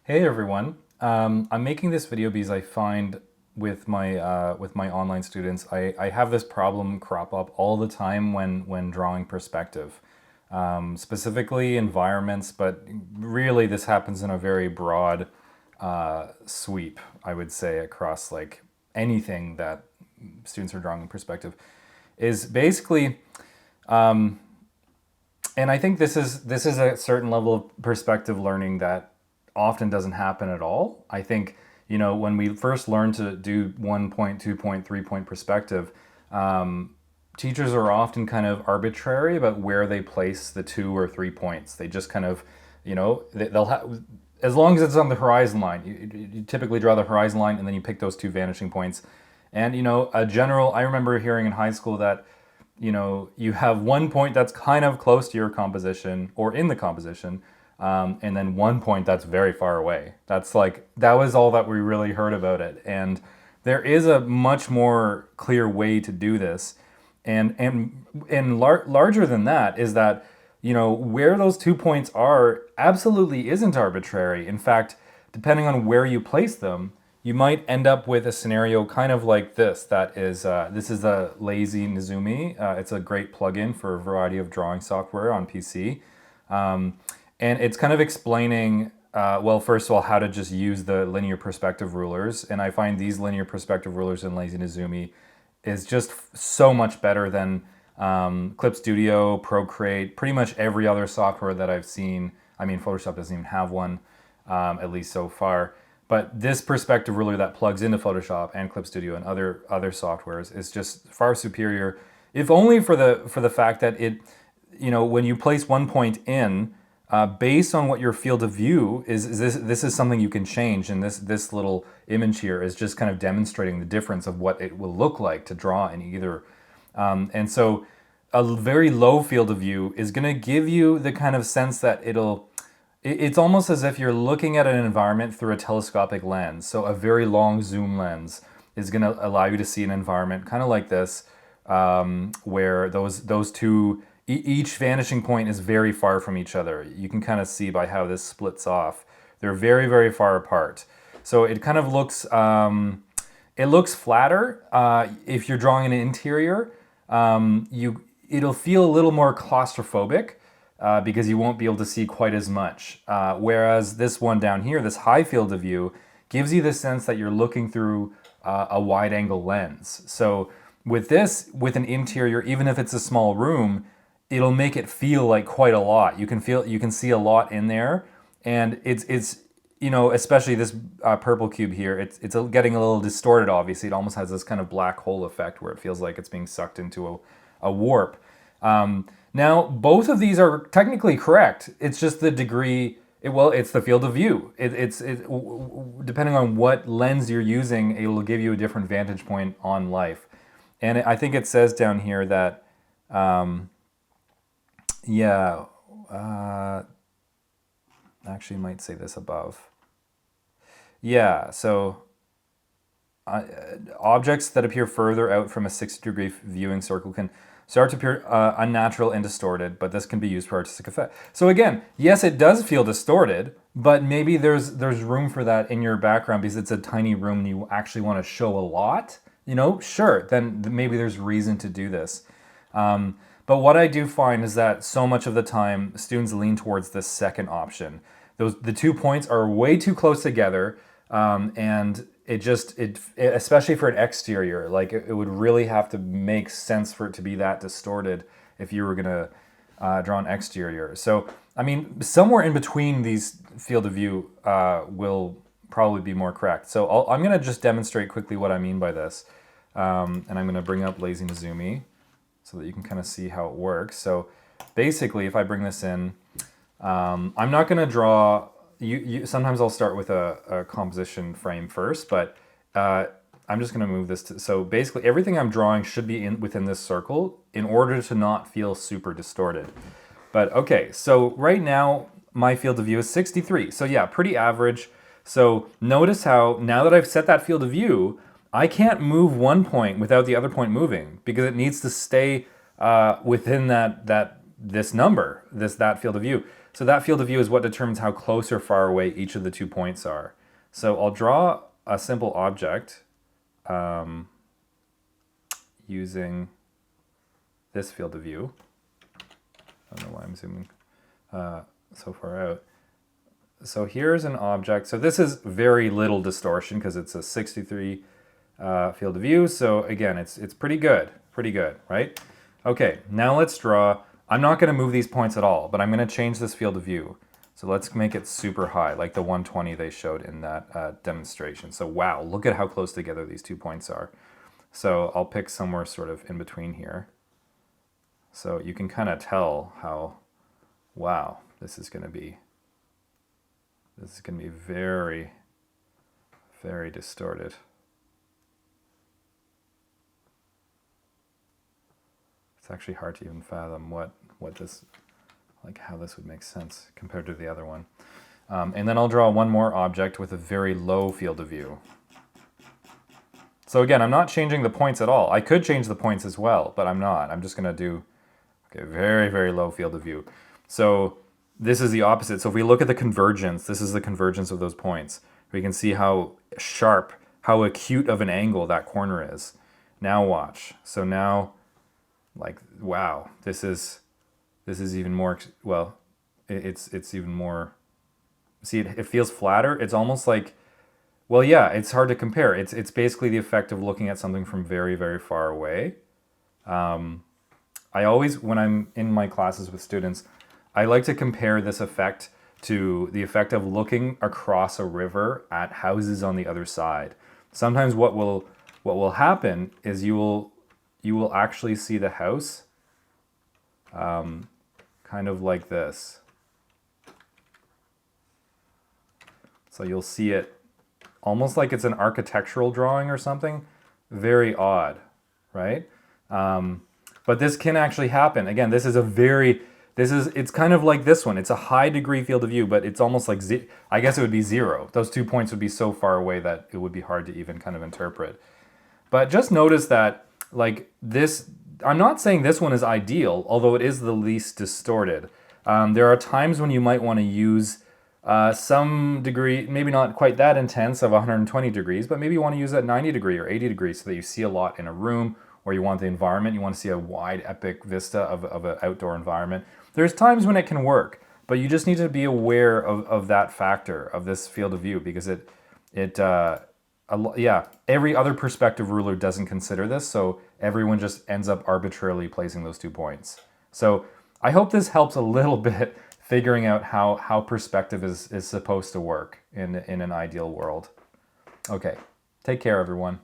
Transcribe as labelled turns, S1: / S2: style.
S1: Hey everyone. I'm making this video because I find with my online students, I have this problem crop up all the time when drawing perspective, specifically environments, but really this happens in a very broad sweep, I would say, across like anything that students are drawing in perspective, is basically, and I think this is a certain level of perspective learning that often doesn't happen at all. I think, when we first learn to do 1 point, 2 point, 3 point perspective, teachers are often kind of arbitrary about where they place the 2 or 3 points. They just kind of, they'll have, as long as it's on the horizon line, you typically draw the horizon line and then you pick those two vanishing points. And, I remember hearing in high school that, you have 1 point that's kind of close to your composition or in the composition, and then 1 point that's very far away. That was all that we really heard about it. And there is a much more clear way to do this. And larger than that is that, where those 2 points are absolutely isn't arbitrary. In fact, depending on where you place them, you might end up with a scenario kind of like this. This is a Lazy Nizumi. It's a great plugin for a variety of drawing software on PC. And it's kind of explaining, well, first of all, how to just use the linear perspective rulers. And I find these linear perspective rulers in Lazy Nizumi is just so much better than Clip Studio, Procreate, pretty much every other software that I've seen. I mean, Photoshop doesn't even have one, at least so far. But this perspective ruler that plugs into Photoshop and Clip Studio and other softwares is just far superior, if only for the fact that it, when you place 1 point in, based on what your field of view is, this is something you can change, and this little image here is just kind of demonstrating the difference of what it will look like to draw in either. And so a very low field of view is going to give you the kind of sense that it's almost as if you're looking at an environment through a telescopic lens. So a very long zoom lens is going to allow you to see an environment kind of like this, where those two, each vanishing point is very far from each other. You can kind of see by how this splits off. They're very, very far apart. So it kind of looks, it looks flatter. If you're drawing an interior, it'll feel a little more claustrophobic, because you won't be able to see quite as much. Whereas this one down here, this high field of view, gives you the sense that you're looking through a wide angle lens. So with an interior, even if it's a small room, it'll make it feel like quite a lot. You can see a lot in there, and it's especially this purple cube here, it's getting a little distorted. Obviously, it almost has this kind of black hole effect where it feels like it's being sucked into a warp. Now, both of these are technically correct. It's just the degree. It's the field of view. Depending on what lens you're using, it will give you a different vantage point on life. And I think it says down here that, yeah, actually, might say this above. Yeah, so objects that appear further out from a 60-degree viewing circle can start to appear unnatural and distorted, but this can be used for artistic effect. So again, yes, it does feel distorted, but maybe there's room for that in your background because it's a tiny room and you actually want to show a lot, sure, then maybe there's reason to do this. But what I do find is that so much of the time, students lean towards the second option. The 2 points are way too close together, and especially for an exterior, like it would really have to make sense for it to be that distorted if you were gonna draw an exterior. So, I mean, somewhere in between these field of view will probably be more correct. So I'm gonna just demonstrate quickly what I mean by this, and I'm gonna bring up Lazy Nizumi so that you can kind of see how it works. So basically, if I bring this in, I'm not gonna draw. Sometimes I'll start with a composition frame first, but I'm just going to move this so basically everything I'm drawing should be within this circle in order to not feel super distorted. But okay, so right now my field of view is 63. So yeah, pretty average. So notice how now that I've set that field of view, I can't move 1 point without the other point moving because it needs to stay within that field of view. So that field of view is what determines how close or far away each of the 2 points are. So I'll draw a simple object using this field of view. I don't know why I'm zooming so far out. So here's an object. So this is very little distortion because it's a 63 field of view. So again, it's pretty good, right? Okay, now let's draw. I'm not going to move these points at all, but I'm going to change this field of view. So let's make it super high, like the 120 they showed in that demonstration. So wow, look at how close together these 2 points are. So I'll pick somewhere sort of in between here. So you can kind of tell how, wow, this is going to be very, very distorted. It's actually hard to even fathom what this, like how this would make sense compared to the other one. And then I'll draw one more object with a very low field of view. So again, I'm not changing the points at all. I could change the points as well, but I'm not. I'm just going to do very, very low field of view. So this is the opposite. So if we look at the convergence, this is the convergence of those points. We can see how sharp, how acute of an angle that corner is. Now watch. So now, like, wow, this is even more, well, it's even more, see, it feels flatter. It's almost like, well, yeah, it's hard to compare. It's basically the effect of looking at something from very, very far away. I always, when I'm in my classes with students, I like to compare this effect to the effect of looking across a river at houses on the other side. Sometimes what will happen is you will actually see the house kind of like this. So you'll see it almost like it's an architectural drawing or something. Very odd, right? But this can actually happen. Again, it's kind of like this one. It's a high degree field of view, but it's almost like, I guess it would be 0. Those 2 points would be so far away that it would be hard to even kind of interpret. But just notice that, like this, I'm not saying this one is ideal, although it is the least distorted. There are times when you might want to use some degree, maybe not quite that intense of 120 degrees, but maybe you want to use that 90 degree or 80 degrees so that you see a lot in a room, or you want the environment, you want to see a wide epic vista of an outdoor environment. There's times when it can work, but you just need to be aware of that factor, of this field of view, because every other perspective ruler doesn't consider this, so everyone just ends up arbitrarily placing those 2 points. So I hope this helps a little bit figuring out how perspective is supposed to work in an ideal world. Okay, take care everyone.